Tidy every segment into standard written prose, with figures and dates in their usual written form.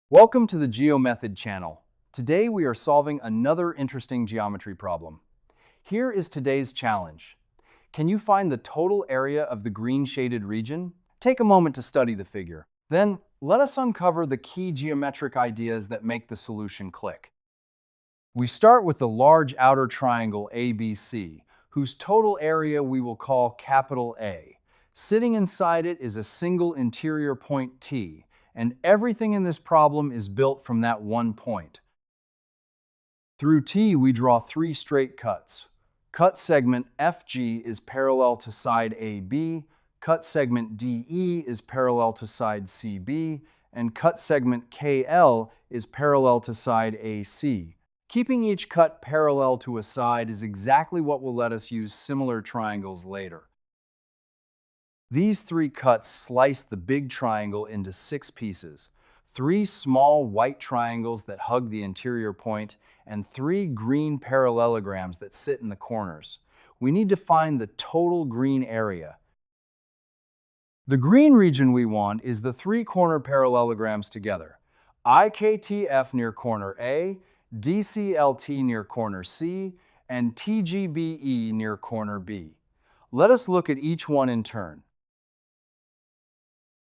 Welcome to the GeoMethod channel. Today we are solving another interesting geometry problem. Here is today's challenge. Can you find the total area of the green shaded region? Take a moment to study the figure. Then let us uncover the key geometric ideas that make the solution click. We start with the large outer triangle ABC, whose total area we will call capital A. Sitting inside it is a single interior point T, and everything in this problem is built from that one point. Through T, we draw three straight cuts. Cut segment FG is parallel to side AB, cut segment DE is parallel to side CB, and cut segment KL is parallel to side AC. Keeping each cut parallel to a side is exactly what will let us use similar triangles later. These three cuts slice the big triangle into 6 pieces, 3 small white triangles that hug the interior point, and 3 green parallelograms that sit in the corners. We need to find the total green area. The green region we want is the 3 corner parallelograms together. IKTF near corner A, DCLT near corner C, and TGBE near corner B. Let us look at each one in turn.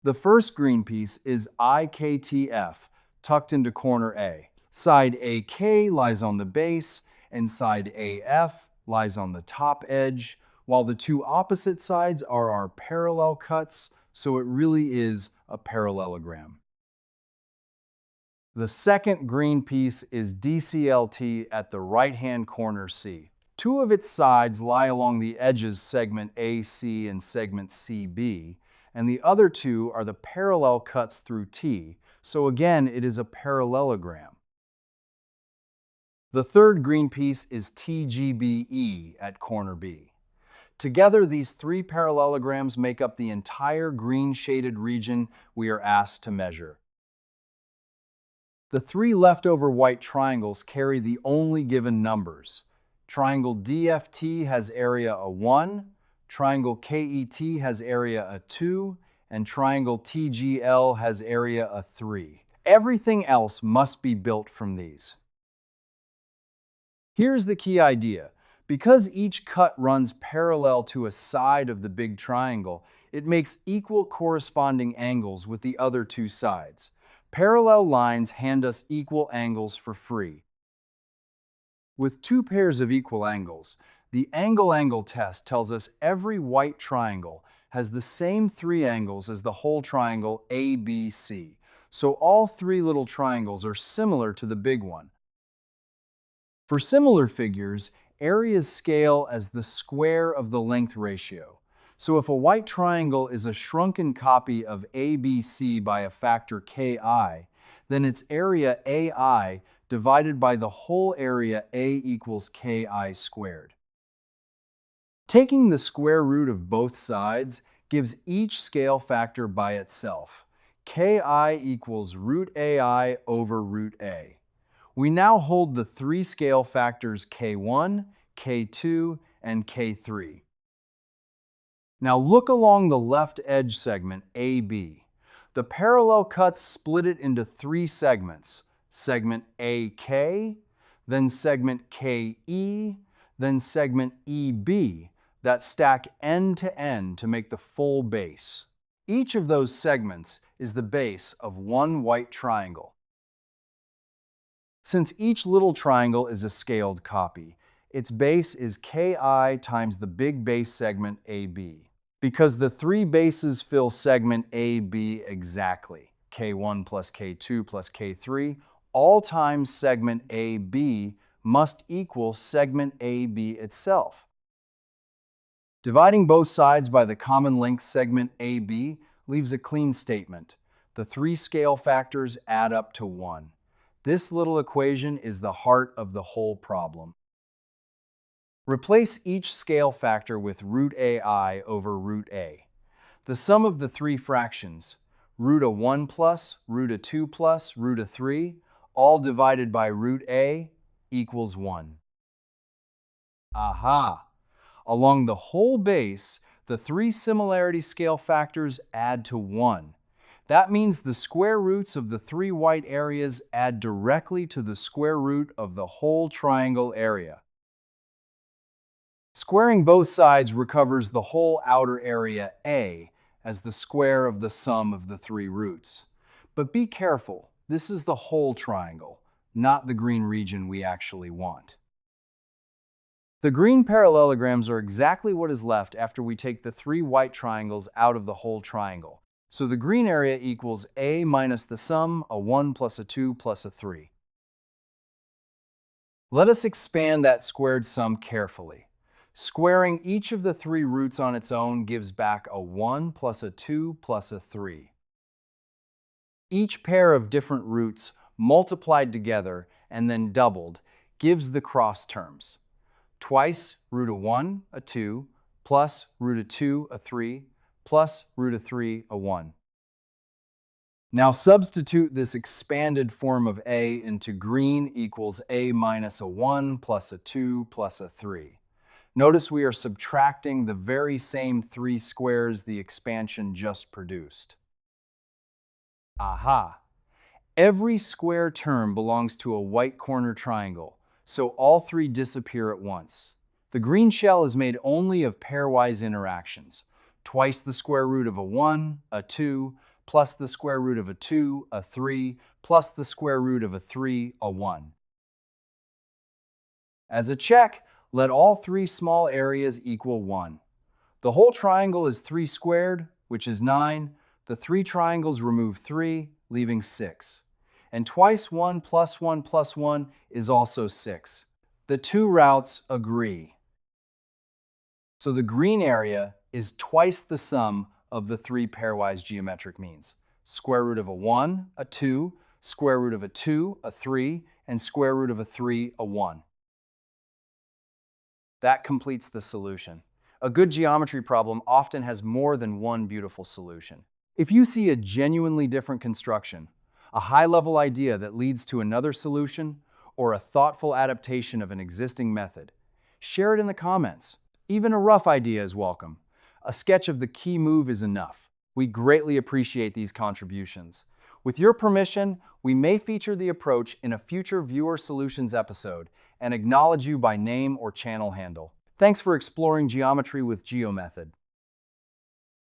The first green piece is IKTF, tucked into corner A. Side AK lies on the base, and side AF lies on the top edge, while the two opposite sides are our parallel cuts, so it really is a parallelogram. The second green piece is DCLT at the right-hand corner C. 2 of its sides lie along the edges segment AC and segment CB, and the other 2 are the parallel cuts through T, so again it is a parallelogram. The third green piece is TGBE at corner B. Together, these 3 parallelograms make up the entire green shaded region we are asked to measure. The 3 leftover white triangles carry the only given numbers. Triangle DFT has area a 1, triangle KET has area a 2, and triangle TGL has area a 3. Everything else must be built from these. Here's the key idea. Because each cut runs parallel to a side of the big triangle, it makes equal corresponding angles with the other 2 sides. Parallel lines hand us equal angles for free. With 2 pairs of equal angles, the angle-angle test tells us every white triangle has the same 3 angles as the whole triangle ABC, so all 3 little triangles are similar to the big one. For similar figures, areas scale as the square of the length ratio. So if a white triangle is a shrunken copy of ABC by a factor Ki, then its area AI divided by the whole area A equals Ki squared. Taking the square root of both sides gives each scale factor by itself. Ki equals root AI over root A. We now hold the 3 scale factors K1, K2, and K3. Now look along the left edge segment AB. The parallel cuts split it into 3 segments. Segment AK, then segment KE, then segment EB, that stack end to end to make the full base. Each of those segments is the base of one white triangle. Since each little triangle is a scaled copy, its base is Ki times the big base segment AB. Because the 3 bases fill segment AB exactly, K1 plus K2 plus K3, all times segment AB must equal segment AB itself. Dividing both sides by the common length segment AB leaves a clean statement. The 3 scale factors add up to 1. This little equation is the heart of the whole problem. Replace each scale factor with root AI over root A. The sum of the 3 fractions, root a 1 plus, root a 2 plus, root a 3, all divided by root A equals 1. Aha! Along the whole base, the 3 similarity scale factors add to 1. That means the square roots of the three white areas add directly to the square root of the whole triangle area. Squaring both sides recovers the whole outer area A as the square of the sum of the three roots. But be careful, this is the whole triangle, not the green region we actually want. The green parallelograms are exactly what is left after we take the three white triangles out of the whole triangle. So the green area equals A minus the sum, a 1 plus a 2 plus a 3. Let us expand that squared sum carefully. Squaring each of the three roots on its own gives back a 1 plus a 2 plus a 3. Each pair of different roots multiplied together and then doubled gives the cross terms. Twice root of 1, a 2, plus root of 2, a 3, plus root of 3, a 1. Now substitute this expanded form of A into green equals A minus a 1 plus a 2 plus a 3. Notice we are subtracting the very same three squares the expansion just produced. Aha! Every square term belongs to a white corner triangle, so all three disappear at once. The green shell is made only of pairwise interactions. Twice the square root of a 1, a 2, plus the square root of a 2, a 3, plus the square root of a 3, a 1. As a check, let all three small areas equal 1. The whole triangle is 3 squared, which is 9. The three triangles remove 3, leaving 6. And twice 1 plus 1 plus 1 is also 6. The two routes agree. So the green area is twice the sum of the three pairwise geometric means. Square root of a 1, a 2, square root of a 2, a 3, and square root of a 3, a 1. That completes the solution. A good geometry problem often has more than one beautiful solution. If you see a genuinely different construction, a high-level idea that leads to another solution, or a thoughtful adaptation of an existing method, share it in the comments. Even a rough idea is welcome. A sketch of the key move is enough. We greatly appreciate these contributions. With your permission, we may feature the approach in a future Viewer Solutions episode and acknowledge you by name or channel handle. Thanks for exploring geometry with GeoMethod.